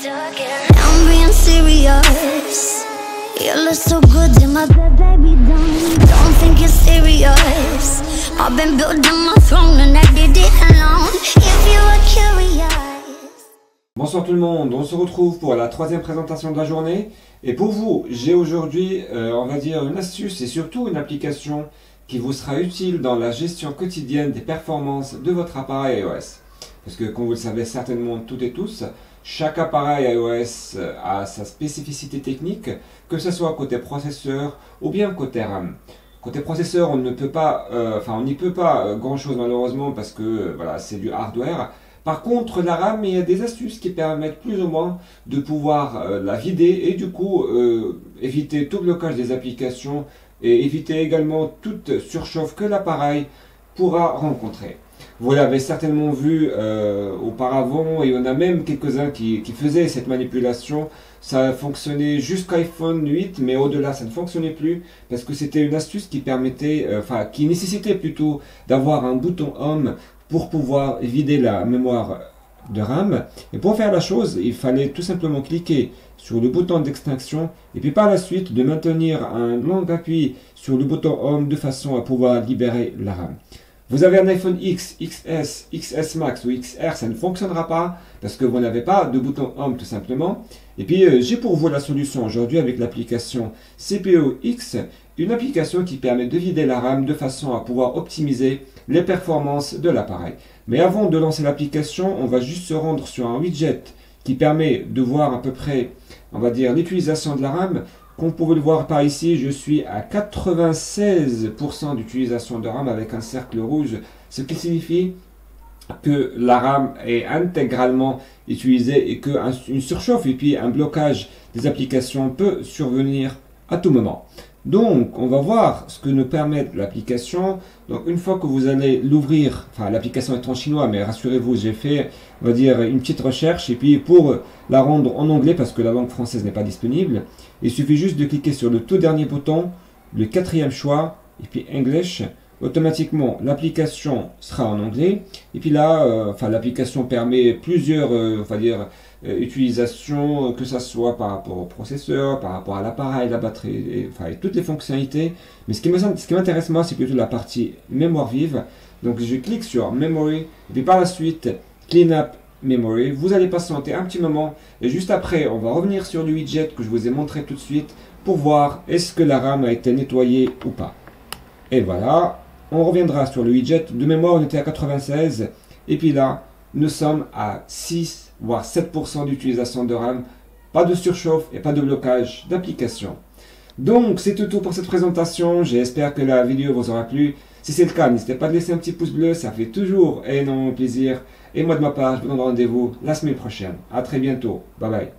I'm being serious. You look so good in my bed, baby. Don't think you're serious. I've been building my throne and I did it alone. If you were curious. Bonsoir tout le monde, on se retrouve pour la troisième présentation de la journée. Et pour vous, j'ai aujourd'hui, on va dire, une astuce et surtout une application qui vous sera utile dans la gestion quotidienne des performances de votre appareil iOS. Parce que, comme vous le savez certainement toutes et tous, chaque appareil iOS a sa spécificité technique, que ce soit côté processeur ou bien côté RAM. Côté processeur, on n'y peut pas grand chose malheureusement parce que voilà, c'est du hardware. Par contre, la RAM, il y a des astuces qui permettent plus ou moins de pouvoir la vider et du coup éviter tout blocage des applications et éviter également toute surchauffe que l'appareil pourra rencontrer. Vous l'avez certainement vu auparavant, et il y en a même quelques-uns qui faisaient cette manipulation. Ça fonctionnait jusqu'à iPhone 8, mais au-delà ça ne fonctionnait plus parce que c'était une astuce qui permettait, qui nécessitait plutôt d'avoir un bouton Home pour pouvoir vider la mémoire de RAM. Et pour faire la chose, il fallait tout simplement cliquer sur le bouton d'extinction et puis par la suite de maintenir un long appui sur le bouton Home de façon à pouvoir libérer la RAM. Vous avez un iPhone X, XS, XS Max ou XR, ça ne fonctionnera pas parce que vous n'avez pas de bouton Home tout simplement. Et puis j'ai pour vous la solution aujourd'hui avec l'application CPU-X, une application qui permet de vider la RAM de façon à pouvoir optimiser les performances de l'appareil. Mais avant de lancer l'application, on va juste se rendre sur un widget qui permet de voir à peu près, on va dire, l'utilisation de la RAM. Comme vous pouvez le voir par ici, je suis à 96% d'utilisation de RAM avec un cercle rouge, ce qui signifie que la RAM est intégralement utilisée et qu'une surchauffe et puis un blocage des applications peut survenir à tout moment. Donc, on va voir ce que nous permet l'application. Donc, une fois que vous allez l'ouvrir, l'application est en chinois, mais rassurez-vous, j'ai fait, on va dire, une petite recherche. Et puis, pour la rendre en anglais, parce que la langue française n'est pas disponible, il suffit juste de cliquer sur le tout dernier bouton, le quatrième choix, et puis English. Automatiquement, l'application sera en anglais. Et puis là, l'application permet plusieurs, utilisations, que ce soit par rapport au processeur, par rapport à l'appareil, la batterie, et toutes les fonctionnalités. Mais ce qui m'intéresse moi, c'est plutôt la partie mémoire vive. Donc je clique sur Memory, et puis par la suite, Clean Up Memory. Vous allez patienter un petit moment, et juste après, on va revenir sur le widget que je vous ai montré tout de suite, pour voir est-ce que la RAM a été nettoyée ou pas. Et voilà, on reviendra sur le widget. De mémoire, on était à 96, et puis là, nous sommes à 6 voire 7% d'utilisation de RAM, pas de surchauffe et pas de blocage d'application. Donc c'est tout pour cette présentation, j'espère que la vidéo vous aura plu. Si c'est le cas, n'hésitez pas à laisser un petit pouce bleu, ça fait toujours énormément plaisir. Et moi de ma part, je vous donne rendez-vous la semaine prochaine. A très bientôt, bye bye.